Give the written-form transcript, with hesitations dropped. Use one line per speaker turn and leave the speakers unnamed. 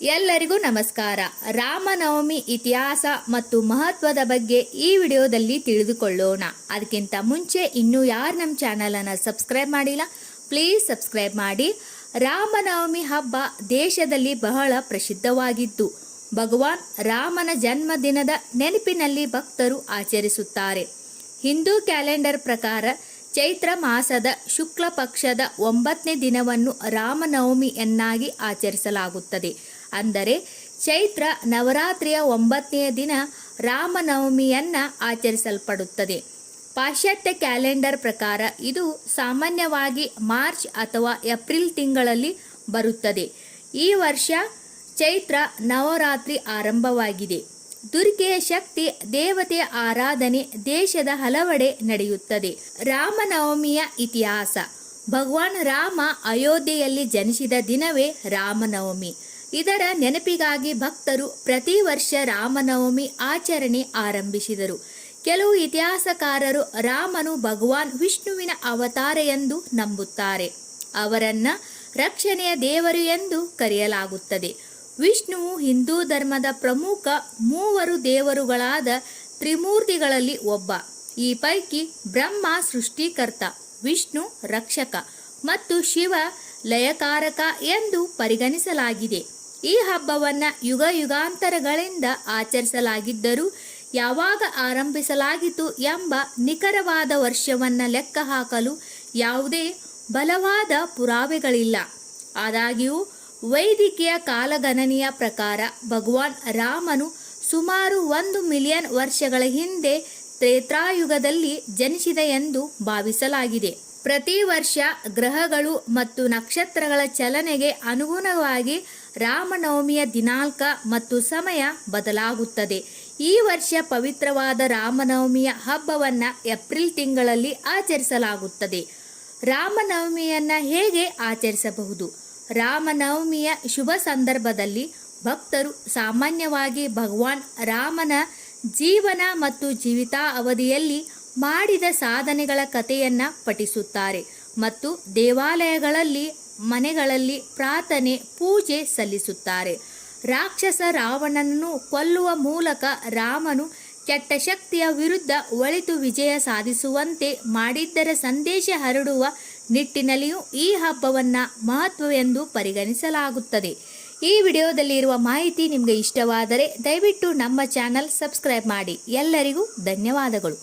ಎಲ್ಲರಿಗೂ ನಮಸ್ಕಾರ. ರಾಮನವಮಿ ಇತಿಹಾಸ ಮತ್ತು ಮಹತ್ವದ ಬಗ್ಗೆ ಈ ವಿಡಿಯೋದಲ್ಲಿ ತಿಳಿದುಕೊಳ್ಳೋಣ. ಅದಕ್ಕಿಂತ ಮುಂಚೆ ಇನ್ನೂ ಯಾರು ನಮ್ಮ ಚಾನಲನ್ನು ಸಬ್ಸ್ಕ್ರೈಬ್ ಮಾಡಿಲ್ಲ, ಪ್ಲೀಸ್ ಸಬ್ಸ್ಕ್ರೈಬ್ ಮಾಡಿ. ರಾಮನವಮಿ ಹಬ್ಬ ದೇಶದಲ್ಲಿ ಬಹಳ ಪ್ರಸಿದ್ಧವಾಗಿದ್ದು, ಭಗವಾನ್ ರಾಮನ ಜನ್ಮದಿನದ ನೆನಪಿನಲ್ಲಿ ಭಕ್ತರು ಆಚರಿಸುತ್ತಾರೆ. ಹಿಂದೂ ಕ್ಯಾಲೆಂಡರ್ ಪ್ರಕಾರ ಚೈತ್ರ ಮಾಸದ ಶುಕ್ಲ ಪಕ್ಷದ 9ನೇ ದಿನವನ್ನು ರಾಮನವಮಿ ಎನ್ನಾಗಿ ಆಚರಿಸಲಾಗುತ್ತದೆ. ಅಂದರೆ ಚೈತ್ರ ನವರಾತ್ರಿಯ 9ನೆಯ ದಿನ ರಾಮನವಮಿಯನ್ನ ಆಚರಿಸಲ್ಪಡುತ್ತದೆ. ಪಾಶ್ಚಾತ್ಯ ಕ್ಯಾಲೆಂಡರ್ ಪ್ರಕಾರ ಇದು ಸಾಮಾನ್ಯವಾಗಿ ಮಾರ್ಚ್ ಅಥವಾ ಏಪ್ರಿಲ್ ತಿಂಗಳಲ್ಲಿ ಬರುತ್ತದೆ. ಈ ವರ್ಷ ಚೈತ್ರ ನವರಾತ್ರಿ ಆರಂಭವಾಗಿದೆ. ದುರ್ಗೆಯ ಶಕ್ತಿ ದೇವತೆಯ ಆರಾಧನೆ ದೇಶದ ಹಲವೆಡೆ ನಡೆಯುತ್ತದೆ. ರಾಮನವಮಿಯ ಇತಿಹಾಸ. ಭಗವಾನ್ ರಾಮ ಅಯೋಧ್ಯೆಯಲ್ಲಿ ಜನಿಸಿದ ದಿನವೇ ರಾಮನವಮಿ. ಇದರ ನೆನಪಿಗಾಗಿ ಭಕ್ತರು ಪ್ರತಿ ವರ್ಷ ರಾಮನವಮಿ ಆಚರಣೆ ಆರಂಭಿಸಿದರು. ಕೆಲವು ಇತಿಹಾಸಕಾರರು ರಾಮನು ಭಗವಾನ್ ವಿಷ್ಣುವಿನ ಅವತಾರ ಎಂದು ನಂಬುತ್ತಾರೆ. ಅವರನ್ನ ರಕ್ಷಣೆಯ ದೇವರು ಎಂದು ಕರೆಯಲಾಗುತ್ತದೆ. ವಿಷ್ಣುವು ಹಿಂದೂ ಧರ್ಮದ ಪ್ರಮುಖ 3 ದೇವರುಗಳಾದ ತ್ರಿಮೂರ್ತಿಗಳಲ್ಲಿ ಒಬ್ಬ. ಈ ಪೈಕಿ ಬ್ರಹ್ಮ ಸೃಷ್ಟಿಕರ್ತ, ವಿಷ್ಣು ರಕ್ಷಕ ಮತ್ತು ಶಿವ ಲಯಕಾರಕ ಎಂದು ಪರಿಗಣಿಸಲಾಗಿದೆ. ಈ ಹಬ್ಬವನ್ನು ಯುಗ ಯುಗಾಂತರಗಳಿಂದ ಆಚರಿಸಲಾಗಿದ್ದರೂ ಯಾವಾಗ ಆರಂಭಿಸಲಾಗಿತು ಎಂಬ ನಿಖರವಾದ ವರ್ಷವನ್ನು ಲೆಕ್ಕ ಹಾಕಲು ಯಾವುದೇ ಬಲವಾದ ಪುರಾವೆಗಳಿಲ್ಲ. ಆದಾಗ್ಯೂ ವೈದಿಕೀಯ ಕಾಲಗಣನೆಯ ಪ್ರಕಾರ ಭಗವಾನ್ ರಾಮನು ಸುಮಾರು 1 ಮಿಲಿಯನ್ ವರ್ಷಗಳ ಹಿಂದೆ ತ್ರೇತಾಯುಗದಲ್ಲಿ ಜನಿಸಿದ ಎಂದು ಭಾವಿಸಲಾಗಿದೆ. ಪ್ರತಿ ವರ್ಷ ಗ್ರಹಗಳು ಮತ್ತು ನಕ್ಷತ್ರಗಳ ಚಲನೆಗೆ ಅನುಗುಣವಾಗಿ ರಾಮನವಮಿಯ ದಿನಾಂಕ ಮತ್ತು ಸಮಯ ಬದಲಾಗುತ್ತದೆ. ಈ ವರ್ಷ ಪವಿತ್ರವಾದ ರಾಮನವಮಿಯ ಹಬ್ಬವನ್ನು ಏಪ್ರಿಲ್ ತಿಂಗಳಲ್ಲಿ ಆಚರಿಸಲಾಗುತ್ತದೆ. ರಾಮನವಮಿಯನ್ನು ಹೇಗೆ ಆಚರಿಸಬಹುದು? ರಾಮನವಮಿಯ ಶುಭ ಸಂದರ್ಭದಲ್ಲಿ ಭಕ್ತರು ಸಾಮಾನ್ಯವಾಗಿ ಭಗವಾನ್ ರಾಮನ ಜೀವನ ಮತ್ತು ಜೀವಿತಾವಧಿಯಲ್ಲಿ ಮಾಡಿದ ಸಾಧನೆಗಳ ಕಥೆಯನ್ನು ಪಠಿಸುತ್ತಾರೆ ಮತ್ತು ದೇವಾಲಯಗಳಲ್ಲಿ ಮನೆಗಳಲ್ಲಿ ಪ್ರಾರ್ಥನೆ ಪೂಜೆ ಸಲ್ಲಿಸುತ್ತಾರೆ. ರಾಕ್ಷಸ ರಾವಣನನ್ನು ಕೊಲ್ಲುವ ಮೂಲಕ ರಾಮನು ಕೆಟ್ಟ ಶಕ್ತಿಯ ವಿರುದ್ಧ ಒಳಿತು ವಿಜಯ ಸಾಧಿಸುವಂತೆ ಮಾಡಿದ್ದರ ಸಂದೇಶ ಹರಡುವ ನಿಟ್ಟಿನಲ್ಲಿಯೂ ಈ ಹಬ್ಬವನ್ನು ಮಹತ್ವವೆಂದು ಪರಿಗಣಿಸಲಾಗುತ್ತದೆ. ಈ ವಿಡಿಯೋದಲ್ಲಿರುವ ಮಾಹಿತಿ ನಿಮಗೆ ಇಷ್ಟವಾದರೆ ದಯವಿಟ್ಟು ನಮ್ಮ ಚಾನಲ್ ಸಬ್ಸ್ಕ್ರೈಬ್ ಮಾಡಿ. ಎಲ್ಲರಿಗೂ ಧನ್ಯವಾದಗಳು.